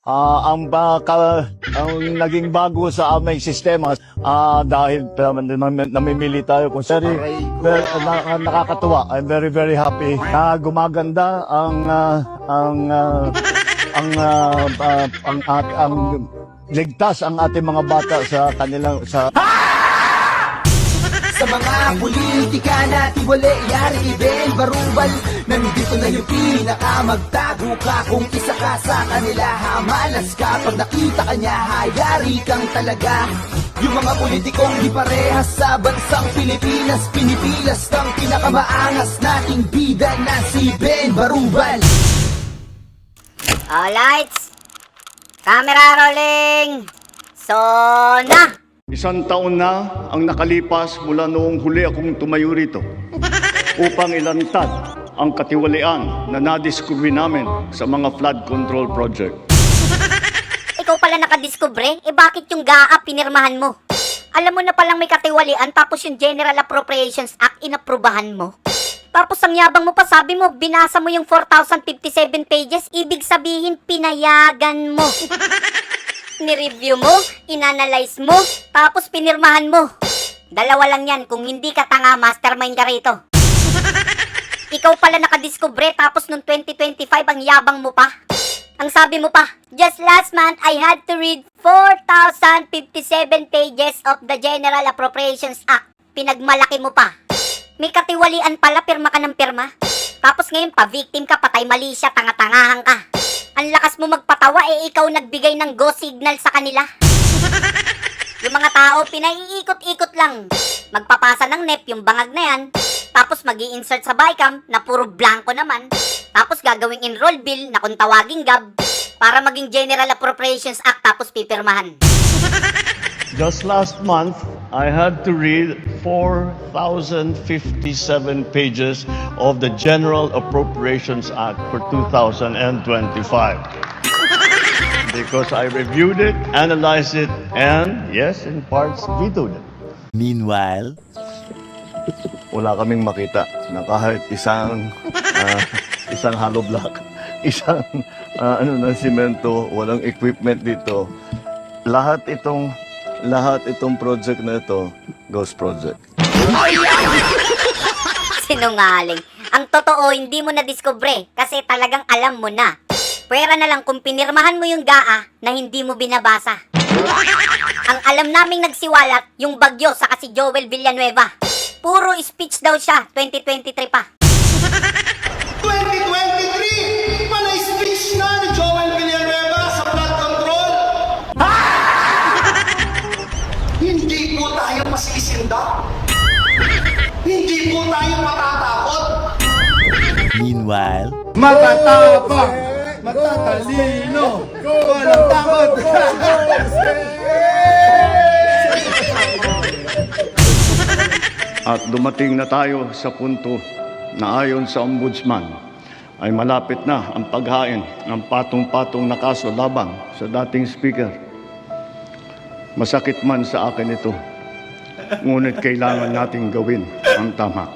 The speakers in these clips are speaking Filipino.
Ang naging bago sa aming sistema dahil namimili tayo kung sari, nakakatuwa. I'm very very happy na gumaganda ang ligtas ang ating mga bata sa kanilang Sa mga politika natin wala yari Ben Barubal. Nandito na yung pinakamagtago ka. Kung isa ka sa kanila, hamalas ka. Pag nakita ka niya, hayari kang talaga. Yung mga politikong di parehas sa bansang Pilipinas, pinipilas ng pinakamaangas nating bida na si Ben Barubal. All lights, camera rolling, sona! Isang taon na ang nakalipas mula noong huli akong tumayo rito upang ilantad ang katiwalian na nadiskubre namin sa mga flood control project. Ikaw pala nakadiskubre? Bakit yung GAA pinirmahan mo? Alam mo na palang may katiwalian tapos yung General Appropriations Act inaprubahan mo? Tapos ang yabang mo pa, sabi mo, binasa mo yung 4,057 pages, ibig sabihin pinayagan mo. Nireview mo, inanalyze mo, tapos pinirmahan mo. Dalawa lang yan, kung hindi ka tanga, mastermind ka rito. Ikaw pala nakadiskubre, tapos nung 2025 ang yabang mo pa. Ang sabi mo pa, just last month I had to read 4,057 pages of the General Appropriations Act. Pinagmalaki mo pa. May katiwalian pala, pirma ka ng pirma. Tapos ngayon, pa-victim ka, patay mali siya, tanga-tangahan ka. Ang lakas mo magpatawa, ikaw nagbigay ng go signal sa kanila. Yung mga tao, pinaiikot-ikot lang. Magpapasa ng NEP, yung bangag na yan. Tapos mag-i-insert sa BICAM, na puro blanco naman. Tapos gagawing enroll bill, na kung tawaging GAB, para maging General Appropriations Act, tapos pipirmahan. Just last month, I had to read 4,057 pages of the General Appropriations Act for 2025. Because I reviewed it, analyzed it, and, yes, in parts, vetoed it. Meanwhile, Wala kaming makita na kahit isang hollow block, isang ng simento, walang equipment dito. Lahat itong project na ito, ghost project. Sinungaling. Ang totoo, hindi mo na-discover kasi talagang alam mo na. Pwera na lang kung pinirmahan mo yung GAA na hindi mo binabasa. Ang alam naming nagsiwalat, yung Bagyo sa si Joel Villanueva. Puro speech daw siya, 2023 pa. 2023! Panay speech na ni Joel Villanueva sa flood control! Hindi po tayo masisinda. Hindi po tayo matatakot. meanwhile, Matatapang! Matatalino! Walang takot! At dumating na tayo sa punto na ayon sa Ombudsman ay malapit na ang paghain ng patong-patong na kaso laban sa dating speaker. Masakit man sa akin ito, ngunit kailangan nating gawin ang tama.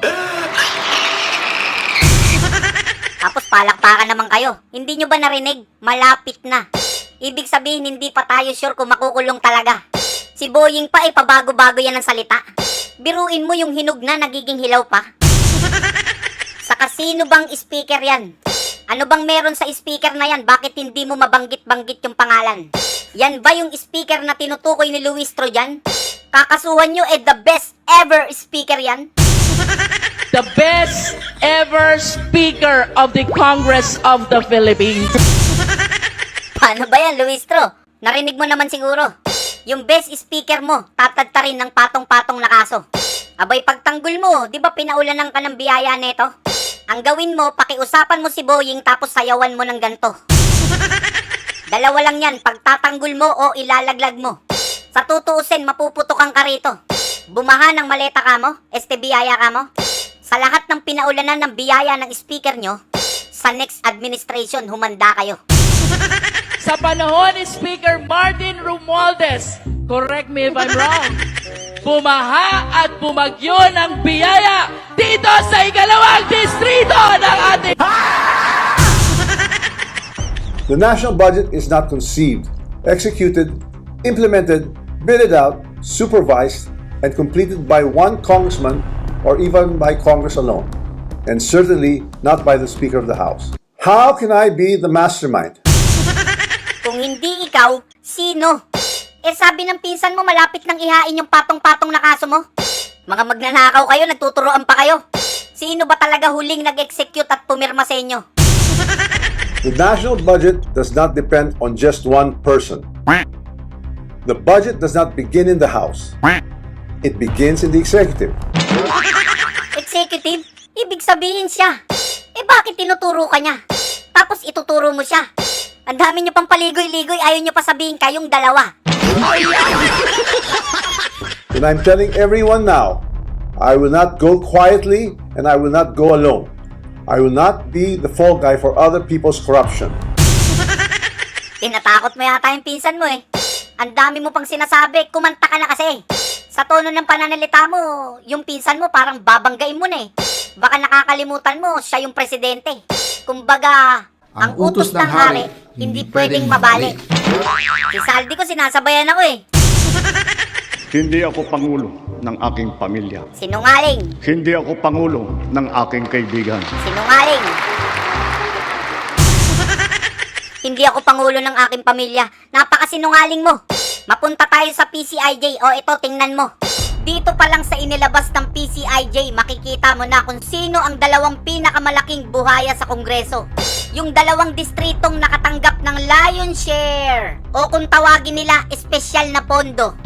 Tapos palakpakan naman kayo. Hindi nyo ba narinig? Malapit na. Ibig sabihin, hindi pa tayo sure kung makukulong talaga. Si Boying pa, pabago-bago yan ng salita. Biruin mo yung hinog na nagiging hilaw pa. Saka sino bang speaker yan? Ano bang meron sa speaker na yan? Bakit hindi mo mabanggit-banggit yung pangalan? Yan ba yung speaker na tinutukoy ni Luistro dyan? Kakasuhan nyo, the best ever speaker yan? The best ever Speaker of the Congress of the Philippines. Paano ba yan, Luistro? Narinig mo naman siguro. Yung best speaker mo, tatadtarin ng patong-patong na kaso. Abay, pagtanggol mo, di ba pinaulanan ka ng biyaya neto? Ang gawin mo, pakiusapan mo si Boying tapos sayawan mo ng ganto. Dalawa lang yan, pagtatanggol mo o ilalaglag mo. Sa tutuusin, mapuputukan ka rito. Bumaha ng maleta ka mo, biyaya ka mo. Sa lahat ng pinaulanan ng biyaya ng speaker nyo, sa next administration, humanda kayo. Sa panahon ni Speaker Martin Romualdez, correct me if I'm wrong, bumaha at bumagyo ng biyaya dito sa ikalawang distrito ng ating... The national budget is not conceived, executed, implemented, bidded out, supervised, and completed by one congressman or even by Congress alone, and certainly not by the Speaker of the House. How can I be the mastermind? Kung hindi ikaw, sino? Eh sabi ng pinsan mo malapit nang ihain yung patong-patong na kaso mo. Mga magnanakaw kayo, nagtuturoan pa kayo. Sino ba talaga huling nag-execute at pumirma sa inyo? The national budget does not depend on just one person. The budget does not begin in the House. It begins in the executive. Executive? Ibig sabihin siya. Eh bakit tinuturo ka niya? Tapos ituturo mo siya. Ang dami niyo pang paligoy-ligoy, ayaw niyo pa sabihin kayong dalawa. And I'm telling everyone now, I will not go quietly and I will not go alone. I will not be the fall guy for other people's corruption. Tinatakot mo yata yung pinsan mo eh. Ang dami mo pang sinasabi, kumanta ka na kasi. Sa tono ng pananalita mo, yung pinsan mo parang babanggain mo na eh. Baka nakakalimutan mo, siya yung presidente. Kumbaga, ang utos ng hari, hindi pwedeng mabali. Si Saldi ko sinasabayan ako eh. Hindi ako pangulo ng aking pamilya. Sinungaling, Hindi ako pangulo ng aking kaibigan. sinungaling. Hindi ako pangulo ng aking pamilya. Napakasinungaling mo. Mapunta tayo sa PCIJ. O ito, tingnan mo. Dito pa lang sa inilabas ng PCIJ, makikita mo na kung sino ang dalawang pinakamalaking buhaya sa Kongreso. Yung dalawang distritong nakatanggap ng Lion's Share. O kung tawagin nila, espesyal na pondo.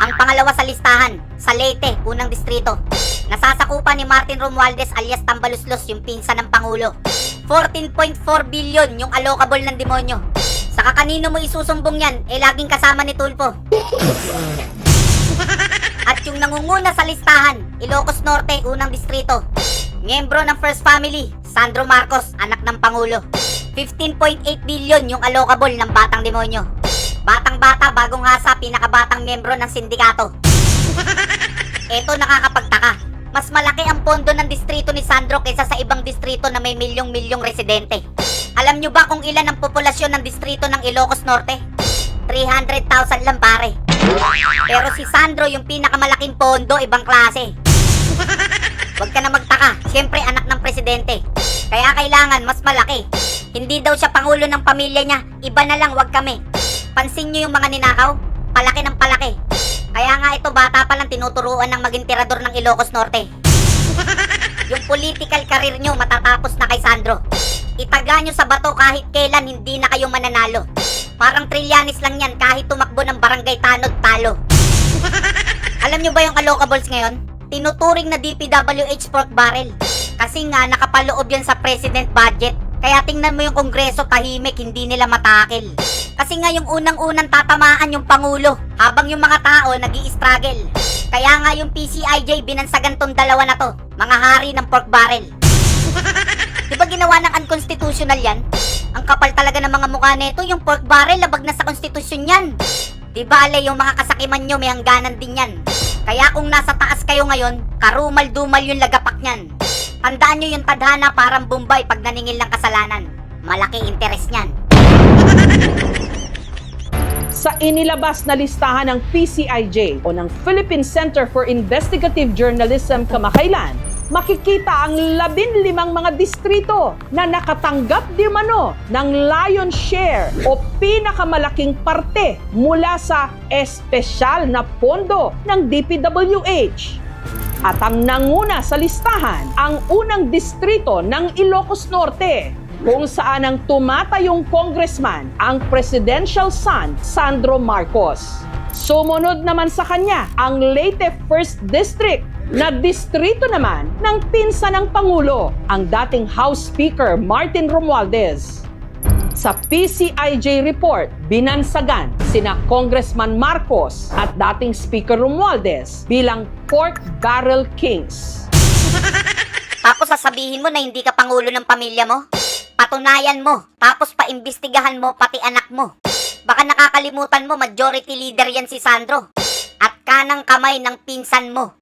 Ang pangalawa sa listahan, sa Leyte, unang distrito. Nasasakupan ni Martin Romualdez alias Tambaluslos, yung pinsan ng Pangulo. 14.4 billion yung allocable ng demonyo. Saka kanino mo isusumbong yan, eh laging kasama ni Tulfo. At yung nangunguna sa listahan, Ilocos Norte, unang distrito. Miyembro ng First Family, Sandro Marcos, anak ng Pangulo. 15.8 billion yung allocable ng Batang Demonyo. Batang-bata, bagong hasa, pinakabatang miyembro ng sindikato. Eto nakakapagtaka. Mas malaki ang pondo ng distrito ni Sandro kaysa sa ibang distrito na may milyong-milyong residente. Alam nyo ba kung ilan ang populasyon ng distrito ng Ilocos Norte? 300,000 lang pare. Pero si Sandro yung pinakamalaking pondo, ibang klase. Huwag ka na magtaka, siyempre anak ng presidente. Kaya kailangan mas malaki. Hindi daw siya pangulo ng pamilya niya, iba na lang, wag kami. Pansin nyo yung mga ninakaw? Palaki ng palaki. Kaya nga ito, bata pa lang tinuturuan ng maging tirador ng Ilocos Norte. Yung political career nyo matatapos na kay Sandro. Itaga nyo sa bato kahit kailan hindi na kayo mananalo. Parang Trillanes lang yan, kahit tumakbo ng barangay tanod talo. Alam nyo ba yung allocables ngayon? Tinuturing na DPWH pork barrel. Kasi nga nakapaloob yan sa president budget. Kaya tingnan mo yung kongreso, tahimik, hindi nila matakil. Kasi nga yung unang-unang tatamaan yung Pangulo, habang yung mga tao nag-i-struggle. Kaya nga yung PCIJ binansagan tong dalawa na to, mga hari ng pork barrel. Di ba ginawa ng unconstitutional yan? Ang kapal talaga ng mga mukha nito, yung pork barrel, labag na sa konstitusyon yan. Di ba ale, yung mga kasakiman nyo may hangganan din yan. Kaya kung nasa taas kayo ngayon, karumal-dumal yung lagapak nyan. Tandaan nyo yung tadhana parang Bombay pag naningil ng kasalanan. Malaki interes nyan. Sa inilabas na listahan ng PCIJ o ng Philippine Center for Investigative Journalism kamakailan, makikita ang 15 mga distrito na nakatanggap di mano ng Lion's Share o pinakamalaking parte mula sa espesyal na pondo ng DPWH. At ang nanguna sa listahan, ang unang distrito ng Ilocos Norte, kung saan ang tumatayong congressman, ang presidential son, Sandro Marcos. Sumunod naman sa kanya, ang Leyte 1st District, na distrito naman ng pinsan ng Pangulo, ang dating House Speaker Martin Romualdez. Sa PCIJ report, binansagan sina Congressman Marcos at dating Speaker Romualdez bilang pork barrel kings. Tapos sasabihin mo na hindi ka pangulo ng pamilya mo? Patunayan mo, tapos paimbestigahan mo pati anak mo. Baka nakakalimutan mo, majority leader yan si Sandro. At kanang kamay ng pinsan mo.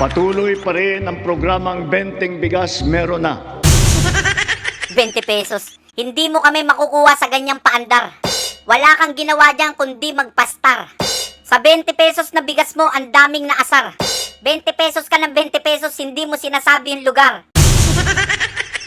Patuloy pa rin ang programang Benteng Bigas Meron Na. 20 pesos. Hindi mo kami makukuha sa ganyang paandar. Wala kang ginawa dyan kundi magpastar. Sa 20 pesos na bigas mo, ang daming naasar. 20 pesos ka ng 20 pesos, hindi mo sinasabi yung lugar.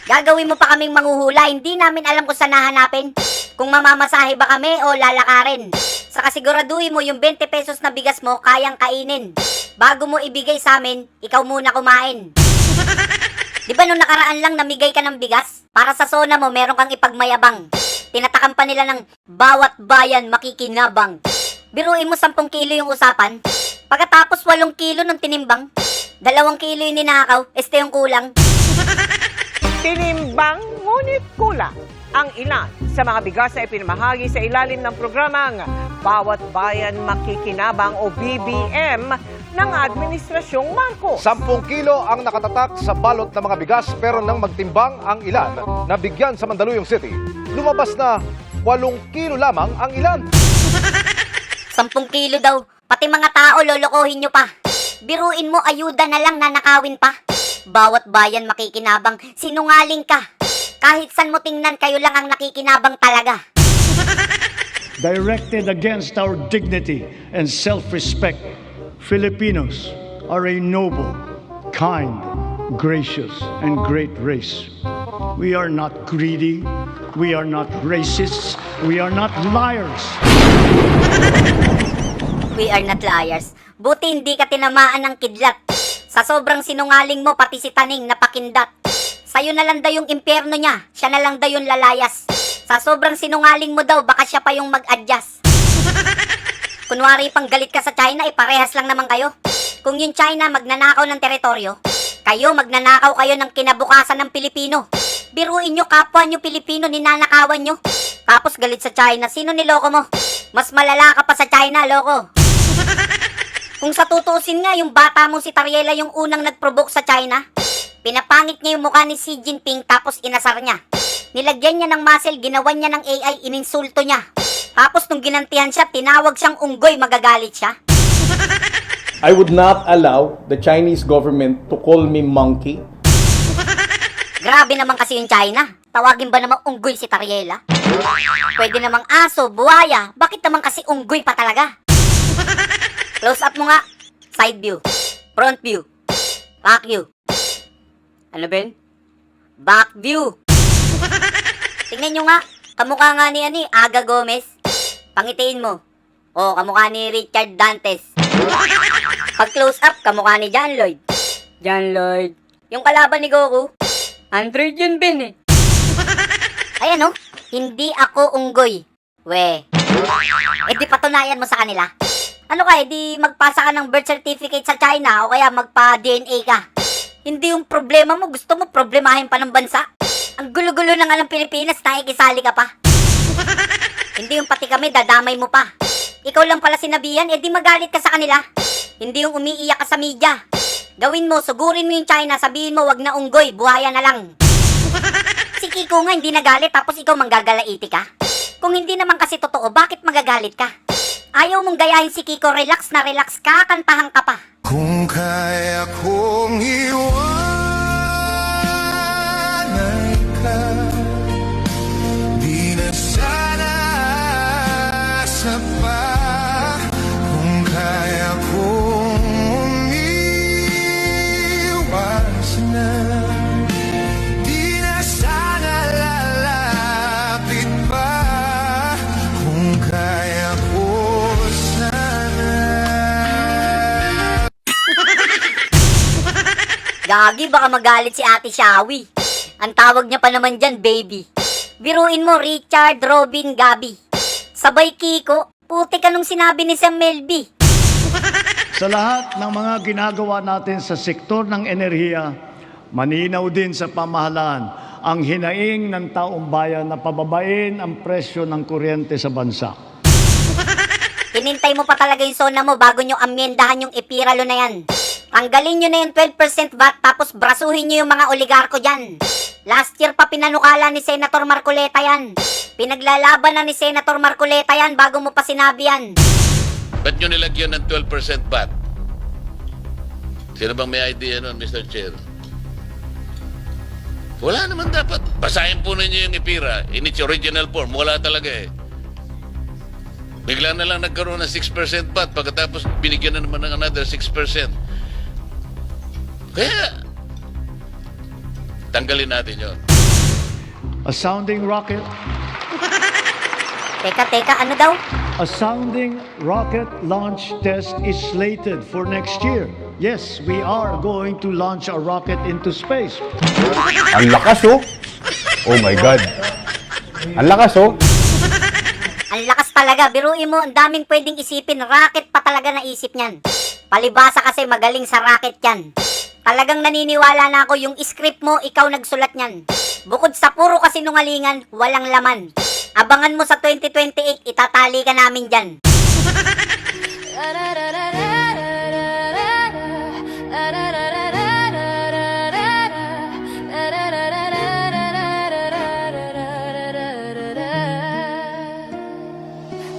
Gagawin mo pa kaming manghuhula, hindi namin alam kung saan hahanapin. Kung mamamasahe ba kami o lalakarin. Saka siguraduhin mo yung 20 pesos na bigas mo kayang kainin. Bago mo ibigay sa amin, ikaw muna kumain. Di ba nung nakaraan lang namigay ka ng bigas? Para sa zona mo, meron kang ipagmayabang. Tinatakan pa nila ng bawat bayan makikinabang. Biruin mo 10 kilo yung usapan. Pagkatapos 8 kilo ng tinimbang. 2 kilo yung ninakaw, yung kulang. Tinimbang ngunit kulang ang ilan sa mga bigas na ipinamahagi sa ilalim ng programang Bawat Bayan Makikinabang o BBM ng Administrasyong Marcos. 10 kilo ang nakatatak sa balot ng mga bigas pero nang magtimbang ang ilan na bigyan sa Mandaluyong City, lumabas na 8 kilo lamang ang ilan. 10 kilo daw. Pati mga tao lolokohin nyo pa. Biruin mo ayuda na lang nanakawin pa. Bawat bayan makikinabang, sinungaling ka. Kahit san mo tingnan, kayo lang ang nakikinabang talaga. Directed against our dignity and self-respect, Filipinos are a noble, kind, gracious, and great race. We are not greedy. We are not racists. We are not liars. We are not liars. Buti hindi ka tinamaan ng kidlat. Sa sobrang sinungaling mo, pati si Taning napakindat. Sa'yo na lang daw yung impyerno niya, siya na lang daw yung lalayas. Sa sobrang sinungaling mo daw, baka siya pa yung mag-adjust. Kunwari pang galit ka sa China, parehas lang naman kayo. Kung yung China magnanakaw ng teritoryo, kayo magnanakaw kayo ng kinabukasan ng Pilipino. Biruin nyo, kapwa nyo Pilipino, ninanakawan nyo. Tapos galit sa China, sino niloko mo? Mas malala ka pa sa China, loko. Kung sa tutuusin nga, yung bata mong si Tariela yung unang nag-provoke sa China. Pinapangit niya yung mukha ni Xi Jinping tapos inasar niya. Nilagyan niya ng muscle, ginawan niya ng AI, ininsulto niya. Tapos nung ginantihan siya, tinawag siyang unggoy, magagalit siya. I would not allow the Chinese government to call me monkey. Grabe naman kasi yung China. Tawagin ba namang unggoy si Tariela? Pwede namang aso, buhaya. Bakit naman kasi unggoy pa talaga? Close up mo nga. Side view. Front view. Back view. Ano Ben? Back view. Tingnan nyo nga. Kamukha nga ni Aga Gomez. Pangitiin mo. O, kamukha ni Richard Dantes. Pag close up, kamukha ni John Lloyd. John Lloyd. Yung kalaban ni Goku. Android yun, Ben eh. Ayan o. Hindi ako unggoy. We. Eh di patunayan mo sa kanila. Ano ka, di magpasa ka ng birth certificate sa China o kaya magpa-DNA ka. Hindi yung problema mo, gusto mo problemahin pa ng bansa. Ang gulo-gulo na nga ng Pilipinas, nakikisali ka pa. Hindi yung pati kami, dadamay mo pa. Ikaw lang pala sinabihan, di magalit ka sa kanila. Hindi yung umiiyak ka sa media. Gawin mo, sugurin mo yung China, sabihin mo wag na unggoy, buhaya na lang. Si Kiko nga hindi nagalit, tapos ikaw manggagalaiti ka. Kung hindi naman kasi totoo, bakit magagalit ka? Ayaw mong gayahin si Kiko, relax na relax ka, kantahan ka pa. Kung kaya kong iwanay ka, di na sana asa pa. Kung kaya kong umiwas na, di na sana lalapit pa. Kung kaya ko Gagi, baka magalit si Ate Shawi. Ang tawag niya pa naman dyan, baby. Biruin mo, Richard, Robin, Gabi. Sabay Kiko, puti ka nung sinabi ni Sam Melby. Sa lahat ng mga ginagawa natin sa sektor ng enerhiya, maninaw din sa pamahalaan ang hinaing ng taong bayan na pababain ang presyo ng kuryente sa bansa. Hinintay mo pa talaga yung zona mo bago nyo amyendahan yung epiralo na yan. Tanggalin nyo na yung 12% VAT tapos brasuhin nyo yung mga oligarko dyan. Last year pa pinanukala ni Senator Marcoleta yan. Pinaglalaban na ni Senator Marcoleta yan bago mo pa sinabi yan. Ba't nyo nilagyan ng 12% VAT? Sino bang may idea nun, Mr. Chair? Wala naman dapat. Basahin po ninyo yung IPIRA in its original form. Wala talaga eh. Bigla na lang nagkaroon ng 6% VAT pagkatapos binigyan na naman ng another 6%. Kaya, tanggalin natin yun. A sounding rocket. Teka, ano daw? A sounding rocket launch test is slated for next year. Yes, we are going to launch a rocket into space. Ang lakas oh. Oh my God. Ang lakas oh. Ang lakas talaga, biruin mo, ang daming pwedeng isipin, rocket pa talaga naisip niyan. Palibasa kasi magaling sa rocket yan. Talagang naniniwala na ako yung script mo, ikaw nagsulat niyan. Bukod sa puro kasinungalingan, walang laman. Abangan mo sa 2028, itatali ka namin dyan.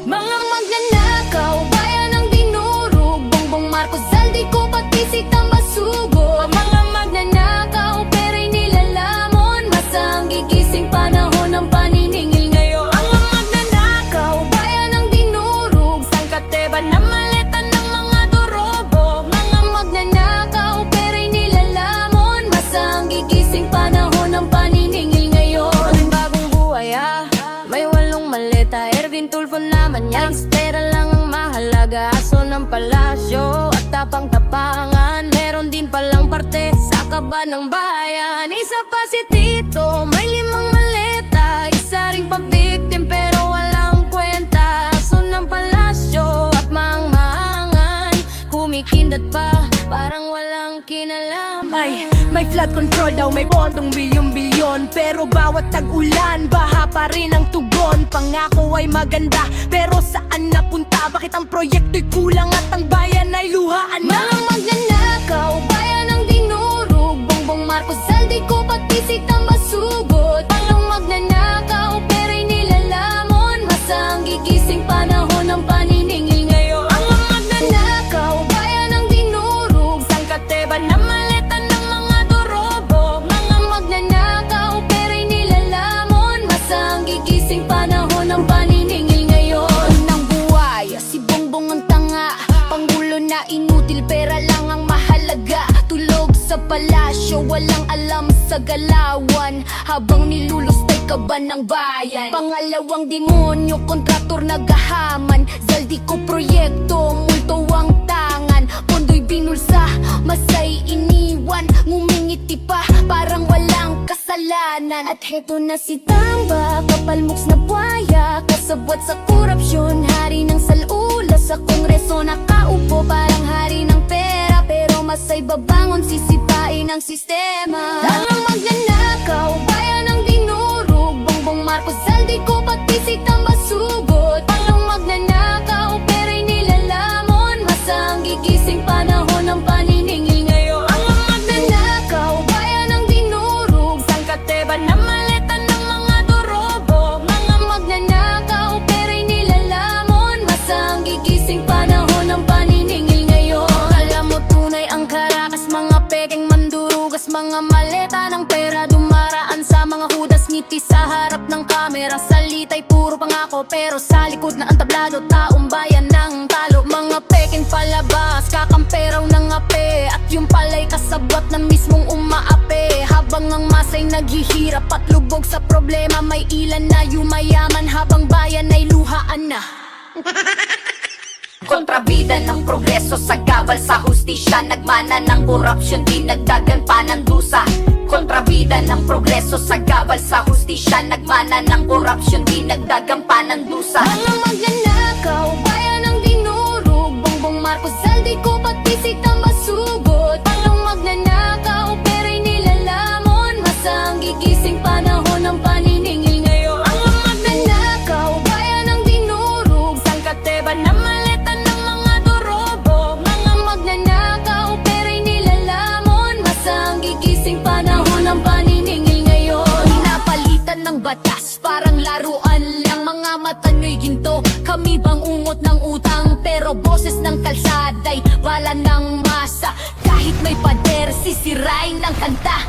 Mga magnanakaw, bayan ng dinurog, Bongbong Marcos, Zaldico, pati si Tambasugo. Mga magnanakaw, pera'y nilalamon, masang gigising panahon ng paniningil ngayon. Mga magnanakaw, bayan ng dinurog, sangkateban na maleta ng mga dorobo. Mga magnanakaw, pera'y nilalamon, masang gigising panahon ng paniningil ngayon. Ang bagong buhay may 8 maleta, Ervin Tulfo naman yan. Pera lang ang mahalaga, aso ng palasyo at tapang-tapangan. Meron din palang parte sa kaban ng bayan. Isa pa si Tito, may 5 maleta, isa ring pabiktim pero walang kwenta. Aso ng palasyo at maang-maangan, kumikindat pa, parang walang kinalaman. May flood control daw, may bondong bilyon-bilyon, pero bawat tag-ulan, baha pa rin ang tugon. Pangako ay maganda, pero saan napunta? Bakit ang proyekto'y kulang at ang bayan ay luhaan na? Mga magnanakaw, bayan ng dinurog, Bongbong Marcos, Zaldico, pati si Tambasugot. Mga magnanakaw, pera'y nilalamon, masang gigising panahon ng paniningil ngayon. Mga magnanakaw, bayan ng dinurog, sangkateban na maleta ng mga dorobo. Mga magnanakaw, pera'y nilalamon, masang gigising panahon ng paniningil ngayon. Ng buhay, si Bongbong ang tanga, panggulo na inutil, pera lang ang mahalaga. Tulog sa palasyo, walang alam sa galawan, habang nilulustay kaban ng bayan. Pangalawang demonyo, kontraktor nagahaman, Zaldico proyekto, multo ang tangan. Pondo'y binulsa, masay iniwan, ngumingiti pa, parang walang kasalanan. At heto na si Tamba, kapalmuks na buhaya, kasabwat sa korupsyon, hari ng salula. Sa kongreso nakaupo, parang hari ng pera, pero masay babangon, sisipain ang sistema. Mga magnanakaw, bayan ng dinurog, Bongbong Marcos, Zaldico, pati si Tambasugot. Mga magnanakaw, pera'y nilalamon, masang gigising panahon ng paniningil ngayon. Mga magnanakaw, bayan ng dinurog, sangkateban na maleta ng mga dorobo. Mga magnanakaw, pera'y nilalamon, masang gigising panahon ng paniningil ngayon. Alam mo tunay ang karakas, mga peking mandurugas, mga maleta ng pera dumaraan sa mga hudas. Ngiti sa harap ng kamera, salita'y puro pangako, pero sa likod na ang tablado, taong bayan ng talo. Mga peking palabas, kakamperaw ng ape, at yung pala'y kasabwat na mismong umaape. Habang ang masay naghihirap at lubog sa problema, may ilan na yumayaman, habang bayan ay luhaan na. Kontrabida ng progreso sa gabal sa hustisya, nagmana ng korupsyon, dinagdagan pa ng dusa. Kontrabida ng progreso sa gabal sa hustisya, nagmana ng korupsyon, dinagdagan pa ng dusa. Mga magnanakaw, bayan ng dinurog, Bongbong Marcos, Zaldico, pati si Tambasugot. Mga magnanakaw, pera'y nilalamon, masang gigising panahon ng paniningil ngayon. Mga magnanakaw, bayan ng dinurog, sangkateban na maleta ng mga dorobo. Mga magnanakaw, pera'y nilalamon, masang gigising panahon ng paniningil ngayon. Pinapalitan ng batas, parang laruan lang, mga mata nyo'y ginto. Kami bang ungot ng utang, pero boses ng kalsada'y bala ng masa. Kahit may pader, sisirain ng kanta.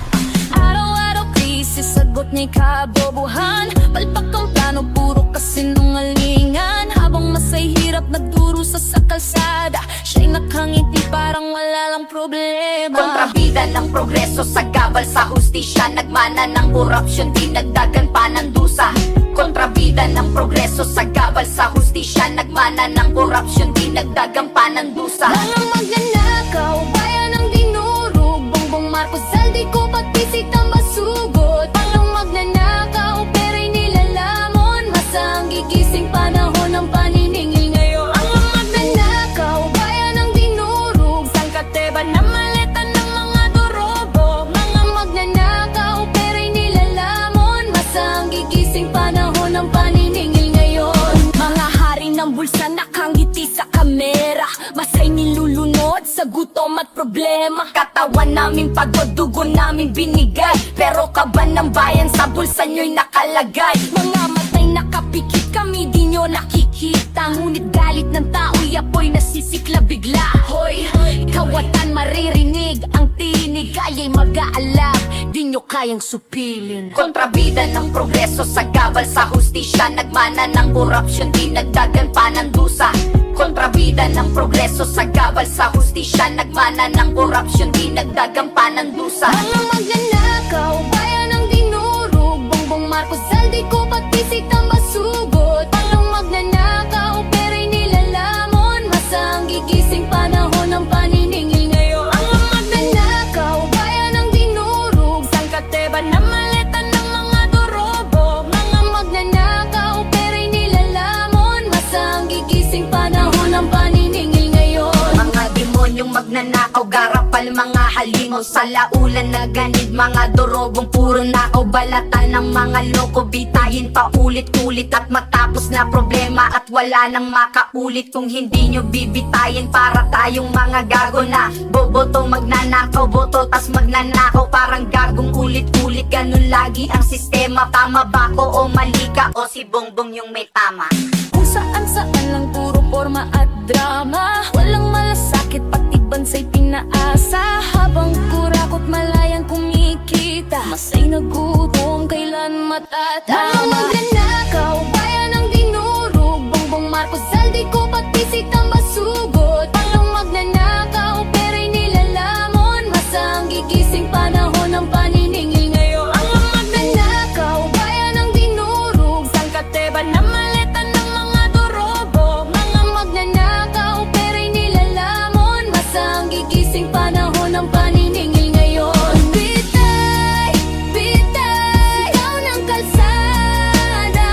Araw-araw krisis, sagot niya'y kabobohan. Palpak ang plano, puro kasinungalingan. Habang masay hirap nagdurusa sa kalsada, siya'y nakangiti parang wala lang problema. Kontrabida ng progreso sa gabal sa hustisya, nagmana ng korupsyon, dinagdagan pa ng dusa. Kontrabida ng progreso sa gabal sa hustisya, nagmana ng korupsyon, dinagdagan pa ng dusa. Mga magnanakaw, bayan ang dinurog, Bongbong Marcos, Saldico, pati si Tambasugot. Walang magnanakaw, pera'y nilalamon, masa ang gigising panahon ng paniningil ngayon. Mga magnanakaw, bayan ang dinurog, sangkateba na maleta ng mga dorobo. Mga magnanakaw, pera'y nilalamon, masa ang gigising panahon ng paniningil ngayon. Mga hari ng bulsa nakangiti sa kamera, masay nilulunod sa gutom at problema. Katawan namin pagod, dugo namin binigay, pero kaban ng bayan sa bulsa nyo'y nakalagay. Mga matay nakapikit, kami di nyo nakikita, ngunit galit ng tao'y apoy nasisikla bigla. Hoy, kawatan maririnig, ang tinig aya'y mag-aalab, di nyo kayang supilin. Kontrabida ng progreso sa gabal sa hustisya, nagmana ng korupsyon, dinagdagan pa ng dusa. Kontrabida ng progreso sa gabal sa hustisya, nagmana ng korupsyon, dinagdagan pa ng dusa. Mga magnanakaw, bayan ang dinurog, Bongbong Marcos, Saldico, pati si Tambasugot. Walang magnanakaw, pera'y nilalamon, masa ang gigising panahon ng paniningil ngayon. Mga magnanakaw, bayan ang dinurog, sangkateba na maleta ng mga dorobo. Mga magnanakaw, pera'y nilalamon, masa ang gigising panahon ng paniningil ngayon. Mga demonyong magnanakaw, garapal mga halimaw, sa laulan na ganid, mga dorobong puro nakaw, balatan ng mga loko, bitayin pa ulit-ulit at matapos na problema at wala nang makaulit kung hindi nyo bibitayin. Para tayong mga gago na boboto, magnanakaw, boto tas magnanakaw, parang gagong ulit-ulit, ganun lagi ang sistema. Tama ba ko o mali ka, o si Bongbong yung may tama? Kung saan-saan lang puro forma at drama, walang malasakit pati bansay pinaasa. Habang kurakot malayang kumikita, masay nagutom kailan matatama. Mga magnanakaw, bayan ang dinurog, Bongbong Marcos, Saldico, pati si Tambasugot. Walang magnanakaw, pera'y nilalamon, masa ang gigising panahon ng paniningil ngayon. Mga magnanakaw, bayan ang dinurog, sangkateba na maleta ng mga dorobo. Mga magnanakaw, pera'y nilalamon, masa ang gigising panahon ng paniningil ngayon. Bitay, bitay, sigaw ng kalsada,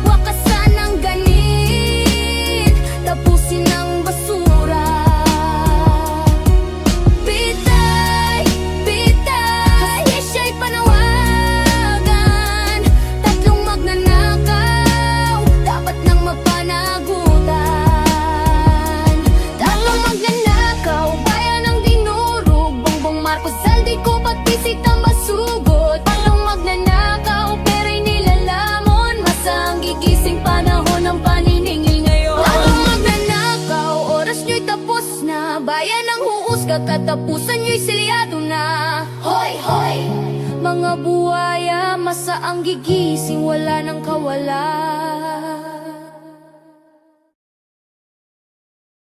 wakasan ng ganit, tapusin ang basura. Bitay, bitay, kasi siya'y panawagan, tatlong magnanakaw, dapat nang mapanagutan. Tatlong magnanakaw, bayan ang dinurog, Bongbong Marcos, Saldico, pati si Tambasugot. Walang magnanakaw, pera'y nilalamon, masa ang gigising panahon ng paniningil ngayon. Tatlong magnanakaw, oras nyo'y tapos na, bayan ang huusga, katapusan nyo'y selyado na. Hoy, hoy! Mga buhaya, masa ang gigising, wala nang kawalan.